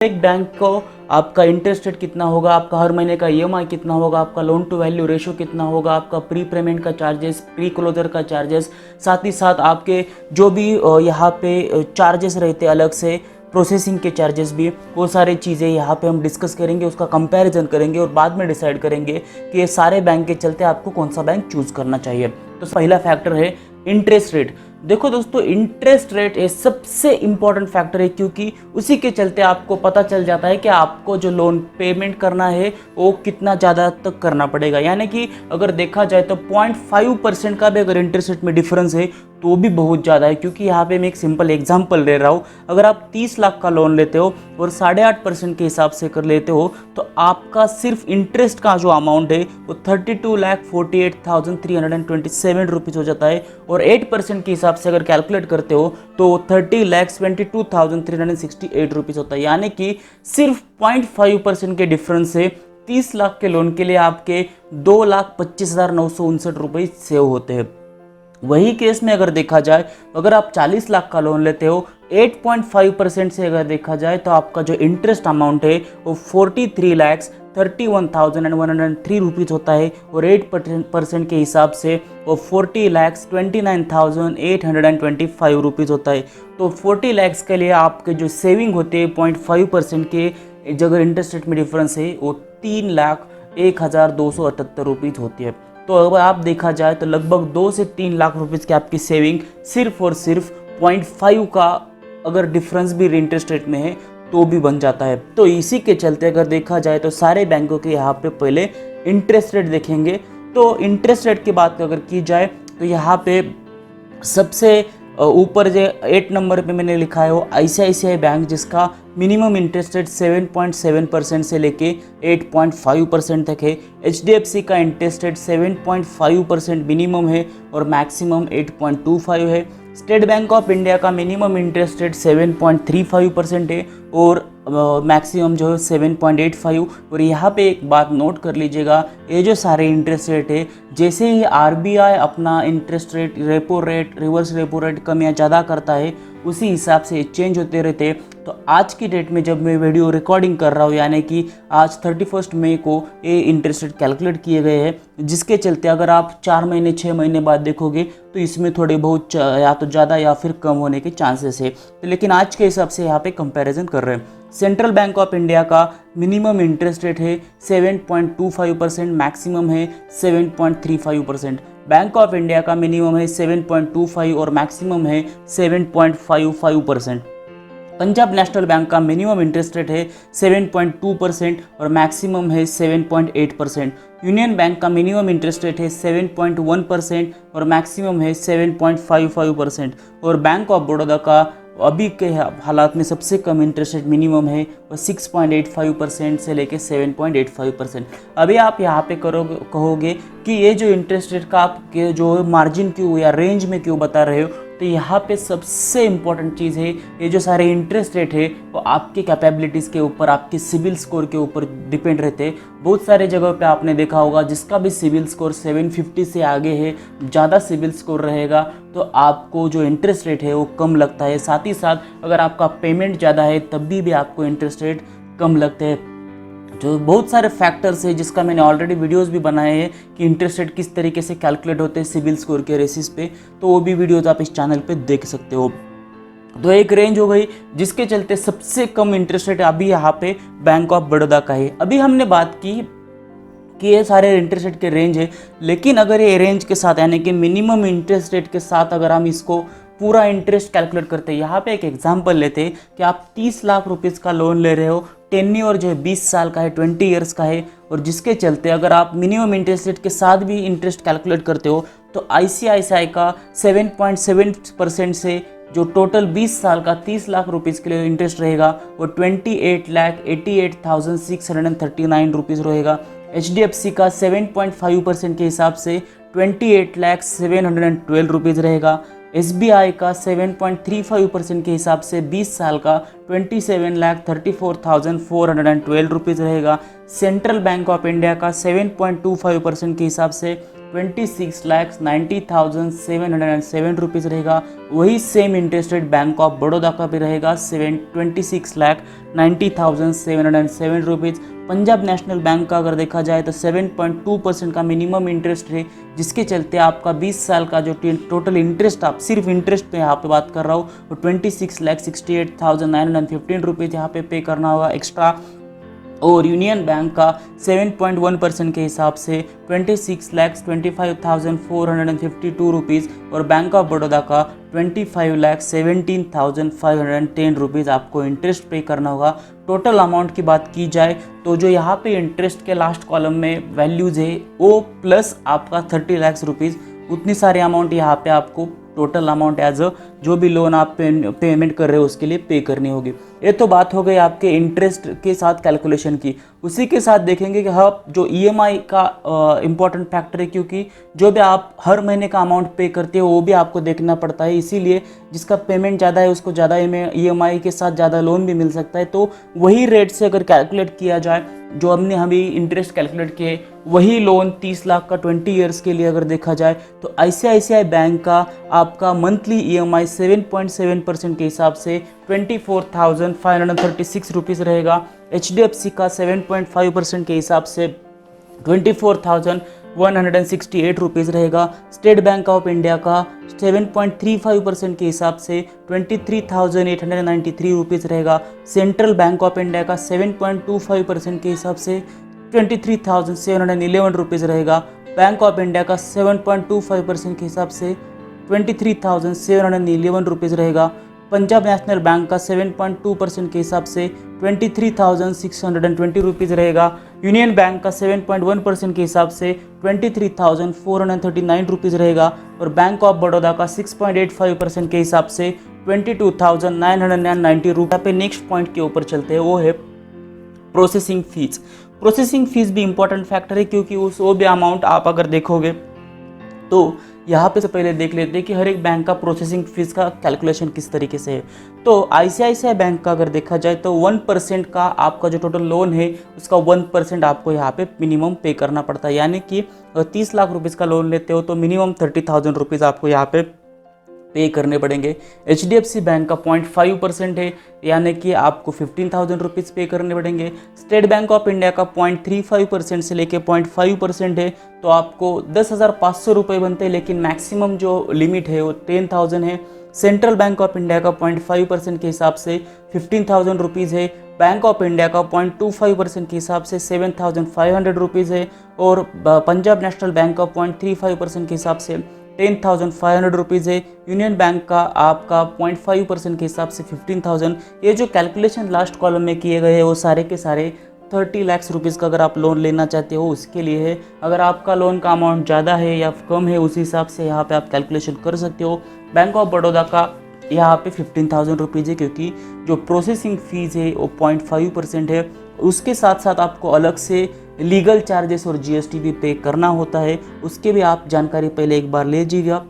एक बैंक को आपका इंटरेस्ट रेट कितना होगा, आपका हर महीने का ईएमआई कितना होगा, आपका लोन टू वैल्यू रेशो कितना होगा, आपका प्री पेमेंट का चार्जेस, प्री क्लोजर का चार्जेस, साथ ही साथ आपके जो भी यहाँ पे चार्जेस रहते हैं अलग से, प्रोसेसिंग के चार्जेस भी, वो सारी चीज़ें यहाँ पे हम डिस्कस करेंगे, उसका कंपैरिजन करेंगे और बाद में डिसाइड करेंगे कि ये सारे बैंक के चलते आपको कौन सा बैंक चूज़ करना चाहिए। तो पहला फैक्टर है इंटरेस्ट रेट। देखो दोस्तों, इंटरेस्ट रेट एक सबसे इम्पॉर्टेंट फैक्टर है, क्योंकि उसी के चलते आपको पता चल जाता है कि आपको जो लोन पेमेंट करना है वो कितना ज़्यादा तक करना पड़ेगा। यानी कि अगर देखा जाए तो 0.5% का भी अगर इंटरेस्ट रेट में डिफरेंस है तो भी बहुत ज़्यादा है। क्योंकि यहाँ पे मैं एक सिंपल एग्जांपल ले रहा हूँ, अगर आप 30 लाख का लोन लेते हो और 8.5% के हिसाब से कर लेते हो तो आपका सिर्फ इंटरेस्ट का जो अमाउंट है वो 32,48,327 रुपीज़ हो जाता है, और 8% के हिसाब से अगर कैलकुलेट करते हो तो 30,22,368 रुपीज़ होता है। यानी कि सिर्फ 0.5% के डिफरेंस से 30 लाख के लोन के लिए आपके 2,25,959 रुपये सेव होते हैं। वही केस में अगर देखा जाए, अगर आप 40 लाख का लोन लेते हो 8.5% से अगर देखा जाए तो आपका जो इंटरेस्ट अमाउंट है वो 43,31,103 रुपीज़ होता है, और 8% के हिसाब से वो 40,29,825 रुपीज़ होता है। तो 40 लाख के लिए आपके जो सेविंग होते हैं 0.5% के अगर इंटरेस्ट रेट में डिफरेंस है वो 3,01,278 रुपीज़ होती है। तो अगर आप देखा जाए तो लगभग 2 से 3 लाख रुपीज़ की आपकी सेविंग सिर्फ और सिर्फ 0.5 का अगर डिफरेंस भी इंटरेस्ट रेट में है तो भी बन जाता है। तो इसी के चलते अगर देखा जाए तो सारे बैंकों के यहाँ पे पहले इंटरेस्ट रेट देखेंगे। तो इंटरेस्ट रेट की बात अगर की जाए तो यहाँ पे सबसे ऊपर जो 8 नंबर पे मैंने लिखा है वो आईसीआईसीआई बैंक, जिसका मिनिमम इंटरेस्ट रेट 7.7% से लेके 8.5% तक है। एचडीएफसी का इंटरेस्ट रेट 7.5% मिनिमम है और मैक्सिमम 8.25 है। स्टेट बैंक ऑफ इंडिया का मिनिमम इंटरेस्ट रेट 7.35% है और मैक्सिमम जो है 7.85। और यहाँ पे एक बात नोट कर लीजिएगा, ये जो सारे इंटरेस्ट रेट है, जैसे ही आरबीआई अपना interest rate, repo rate, reverse repo rate कम या ज़्यादा करता है उसी हिसाब से चेंज होते रहते हैं। तो आज की डेट में जब मैं वीडियो रिकॉर्डिंग कर रहा हूँ, यानी कि आज 31 मई को ये इंटरेस्ट रेट कैलकुलेट किए गए हैं, जिसके चलते अगर आप 4 महीने 6 महीने बाद देखोगे तो इसमें थोड़े बहुत या तो ज़्यादा या फिर कम होने के चांसेस है। तो लेकिन आज के हिसाब से यहाँ पे कंपैरिजन कर रहे हैं। सेंट्रल बैंक ऑफ इंडिया का मिनिमम इंटरेस्ट रेट है 7.25%, मैक्सिमम है 7.35%। बैंक ऑफ इंडिया का मिनिमम है 7.25 और मैक्सिमम है 7.55%। पंजाब नेशनल बैंक का मिनिमम इंटरेस्ट रेट है 7.2% और मैक्सिमम है 7.8%। यूनियन बैंक का मिनिमम इंटरेस्ट रेट है 7.1% और मैक्सिमम है 7.55%। और बैंक ऑफ बड़ौदा का अभी के हालात में सबसे कम इंटरेस्ट रेट मिनिमम है वो 6.85% से लेके 7.85%। अभी आप यहाँ पे कहोगे कि ये जो इंटरेस्ट रेट का आप जो मार्जिन क्यों या रेंज में क्यों बता रहे हो, तो यहाँ पे सबसे इम्पॉर्टेंट चीज़ है, ये जो सारे इंटरेस्ट रेट है वो आपके कैपेबिलिटीज़ के ऊपर, आपके सिविल स्कोर के ऊपर डिपेंड रहते हैं। बहुत सारे जगह पे आपने देखा होगा जिसका भी सिविल स्कोर 750 से आगे है, ज़्यादा सिविल स्कोर रहेगा तो आपको जो इंटरेस्ट रेट है वो कम लगता है। साथ ही साथ अगर आपका पेमेंट ज़्यादा है तब भी आपको इंटरेस्ट रेट कम लगते हैं। जो बहुत सारे फैक्टर्स है जिसका मैंने ऑलरेडी वीडियोस भी बनाए हैं कि इंटरेस्ट रेट किस तरीके से कैलकुलेट होते हैं सिविल स्कोर के बेसिस पे, तो वो भी वीडियोस आप इस चैनल पे देख सकते हो। तो एक रेंज हो गई जिसके चलते सबसे कम इंटरेस्ट रेट अभी यहाँ पे बैंक ऑफ बड़ौदा का है। अभी हमने बात की कि ये सारे इंटरेस्ट रेट के रेंज है, लेकिन अगर ये रेंज के साथ यानी कि मिनिमम इंटरेस्ट रेट के साथ अगर हम इसको पूरा इंटरेस्ट कैलकुलेट करते हैं, यहाँ पे एक एग्जांपल लेते हैं कि आप 30 लाख रुपीज़ का लोन ले रहे हो, टेन्योर जो है 20 साल का है, 20 ईयर्स का है, और जिसके चलते अगर आप मिनिमम इंटरेस्ट रेट के साथ भी इंटरेस्ट कैलकुलेट करते हो तो आईसीआईसीआई का 7.7% से जो टोटल 20 साल का 30 लाख रुपीज़ के लिए इंटरेस्ट रहेगा वो 28,88,639 रुपीज़ रहेगा। एचडीएफसी का 7.5% के हिसाब से 28,0712 रुपीज़ रहेगा। एसबीआई का 7.35% के हिसाब से 20 साल का 27,34,412 रुपीज़ रहेगा। सेंट्रल बैंक ऑफ इंडिया का 7.25% के हिसाब से 26,90,707 रुपीज़ रहेगा। वही same interest rate bank of Baroda का भी रहेगा 26,90,707 रुपीज़। पंजाब नेशनल बैंक का अगर देखा जाए तो 7.2% का मिनिमम इंटरेस्ट है, जिसके चलते आपका 20 साल का जो टोटल इंटरेस्ट, आप सिर्फ इंटरेस्ट पे यहाँ पे बात कर रहा हूँ, वो 26,68,915 रुपीज़ यहाँ पे करना होगा एक्स्ट्रा। और यूनियन बैंक का 7.1% के हिसाब से 26,25,452 रुपीज़ और बैंक ऑफ बड़ौदा का 25,17,510 रुपीज़ आपको इंटरेस्ट पे करना होगा। टोटल अमाउंट की बात की जाए तो जो यहाँ पे इंटरेस्ट के लास्ट कॉलम में वैल्यूज़ है वो प्लस आपका 30 लाख रुपीज़, उतनी सारी अमाउंट यहाँ पे आपको टोटल अमाउंट एज अ जो भी लोन आप पेमेंट कर रहे हो उसके लिए पे करनी होगी। ये तो बात हो गई आपके इंटरेस्ट के साथ कैलकुलेशन की। उसी के साथ देखेंगे कि हाँ, जो ईएमआई का इम्पॉर्टेंट फैक्टर है, क्योंकि जो भी आप हर महीने का अमाउंट पे करते हो वो भी आपको देखना पड़ता है। इसीलिए जिसका पेमेंट ज़्यादा है उसको ज़्यादा ईएमआई के साथ ज़्यादा लोन भी मिल सकता है। तो वही रेट से अगर कैलकुलेट किया जाए, जो हमने इंटरेस्ट कैलकुलेट किए, वही लोन 30 लाख का 20 ईयर्स के लिए अगर देखा जाए तो आईसीआईसीआई बैंक का आपका मंथली ईएमआई 7.7% के हिसाब से 24,536 रुपीज़ रहेगा। एचडीएफसी का 7.5% के हिसाब से 24,168 रुपीज़ रहेगा। स्टेट बैंक ऑफ इंडिया का 7.35% के हिसाब से 23,893 रुपीज़ रहेगा। सेंट्रल बैंक ऑफ इंडिया का 7.25% के हिसाब से 23,711 रुपीज़ रहेगा। बैंक ऑफ इंडिया का 7.25% के हिसाब से 23,711 रुपीज़ रहेगा। पंजाब नेशनल बैंक का 7.2% के हिसाब से 23,620 रुपीज़ रहेगा। यूनियन बैंक का 7.1% के हिसाब से 23,439 रुपीज़ रहेगा। और बैंक ऑफ बड़ौदा का 6.85% के हिसाब से 22,990 रुपये। पे नेक्स्ट पॉइंट के ऊपर चलते हैं, वो है प्रोसेसिंग फीस। प्रोसेसिंग फीस भी इंपॉर्टेंट फैक्टर है, क्योंकि वो भी अमाउंट आप अगर देखोगे तो यहाँ पे से पहले देख लेते हैं कि हर एक बैंक का प्रोसेसिंग फीस का कैलकुलेशन किस तरीके से है। तो आईसीआईसीआई बैंक का अगर देखा जाए तो 1% का आपका जो टोटल लोन है उसका 1% आपको यहाँ पे मिनिमम पे करना पड़ता है। यानी कि 30 लाख रुपीज़ का लोन लेते हो तो मिनिमम 30,000 रुपीज़ आपको यहाँ पे पे करने पड़ेंगे। एचडीएफसी बैंक का 0.5% है, यानी कि आपको 15,000 रुपीज़ पे करने पड़ेंगे। स्टेट बैंक ऑफ इंडिया का 0.35% से लेके 0.5% है, तो आपको 10,500 रुपये बनते हैं, लेकिन मैक्सिमम जो लिमिट है वो 10,000 है। सेंट्रल बैंक ऑफ इंडिया का 0.5% के हिसाब से 15,000 रुपीज़ है। बैंक ऑफ इंडिया का 0.25% के हिसाब से 7,500 रुपीज़ है। और पंजाब नेशनल बैंक का 0.35% के हिसाब से 10,500 रुपीज़ है। यूनियन बैंक का आपका 0.5% के हिसाब से 15,000। ये जो कैलकुलेशन लास्ट कॉलम में किए गए हैं वो सारे के सारे 30 लाख रुपीज़ का अगर आप लोन लेना चाहते हो उसके लिए है। अगर आपका लोन का अमाउंट ज़्यादा है या कम है उस हिसाब से यहाँ पे आप कैलकुलेशन कर सकते हो। बैंक ऑफ बड़ौदा का यहाँ पे 15,000 रुपीज़ है, क्योंकि जो प्रोसेसिंग फ़ीस है वो 0.5% है। उसके साथ साथ आपको अलग से लीगल चार्जेस और जीएसटी भी पे करना होता है, उसके भी आप जानकारी पहले एक बार ले लीजिएगा।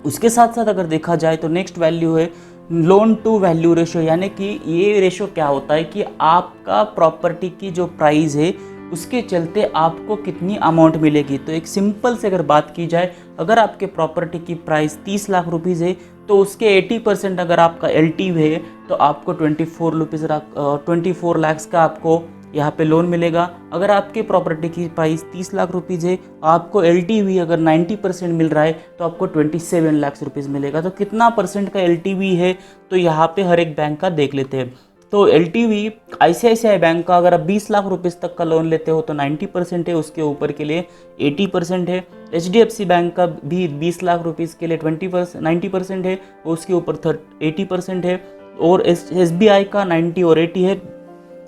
उसके साथ साथ अगर देखा जाए तो नेक्स्ट वैल्यू है लोन टू वैल्यू रेशो, यानी कि ये रेशो क्या होता है कि आपका प्रॉपर्टी की जो प्राइस है उसके चलते आपको कितनी अमाउंट मिलेगी। तो एक सिंपल से अगर बात की जाए, अगर आपके प्रॉपर्टी की प्राइस 30 लाख रुपीज़ है तो उसके 80% अगर आपका एलटीवी है तो आपको 24 लाख का आपको यहाँ पे लोन मिलेगा। अगर आपके प्रॉपर्टी की प्राइस 30 लाख रुपीज़ है, आपको एलटीवी अगर 90% मिल रहा है तो आपको 27 लाख रुपीज़ मिलेगा। तो कितना परसेंट का एलटीवी है तो यहाँ पे हर एक बैंक का देख लेते हैं। तो एलटीवी आईसीआईसीआई बैंक का अगर आप 20 लाख रुपीज़ तक का लोन लेते हो तो 90% है, उसके ऊपर के लिए 80% है। एचडीएफसी बैंक का भी 20 लाख रुपीज़ के लिए 90% है, उसके ऊपर 80% है। और एसबीआई का 90 और 80 है।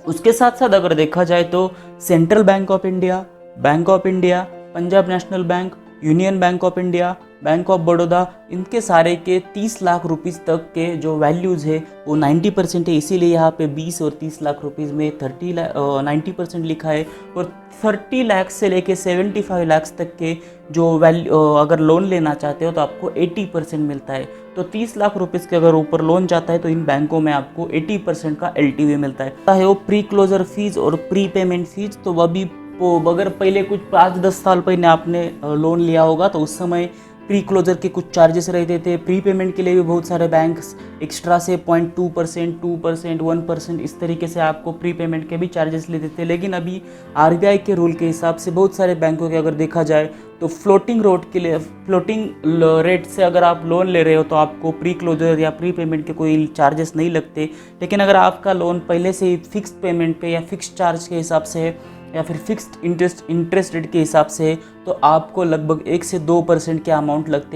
उसके साथ साथ अगर देखा जाए तो central bank of India, Punjab national bank, union bank of India, bank of Baroda, इनके सारे के 30 लाख रुपीज़ तक के जो वैल्यूज़ है वो 90% है। इसीलिए यहाँ पे 20 और 30 लाख रुपीज़ में 90% लिखा है। और 30 लाख से लेके 75 लाख तक के जो अगर लोन लेना चाहते हो तो आपको 80% मिलता है। तो 30 लाख रुपीज़ के अगर ऊपर लोन जाता है तो इन बैंकों में आपको 80% का एलटीवी मिलता है। वो प्री क्लोजर फीस और प्री पेमेंट फीस, तो वह भी तो अगर पहले कुछ 5-10 साल पहले आपने लोन लिया होगा तो उस समय प्री क्लोजर के कुछ चार्जेस रहते थे। प्री पेमेंट के लिए भी बहुत सारे बैंक्स एक्स्ट्रा से 0.2%, 2%, 1% इस तरीके से आपको प्री पेमेंट के भी चार्जेस लेते थे। लेकिन अभी आरबीआई के रूल के हिसाब से बहुत सारे बैंकों के अगर देखा जाए तो फ्लोटिंग रेट से अगर आप लोन ले रहे हो तो आपको प्री क्लोजर या प्री पेमेंट के कोई चार्जेस नहीं लगते। लेकिन अगर आपका लोन पहले से ही फिक्स पेमेंट पे या फिक्स चार्ज के हिसाब से है या फिर फिक्स्ड इंटरेस्ट रेट के हिसाब से है तो आपको लगभग 1 से 2% के अमाउंट लगते हैं।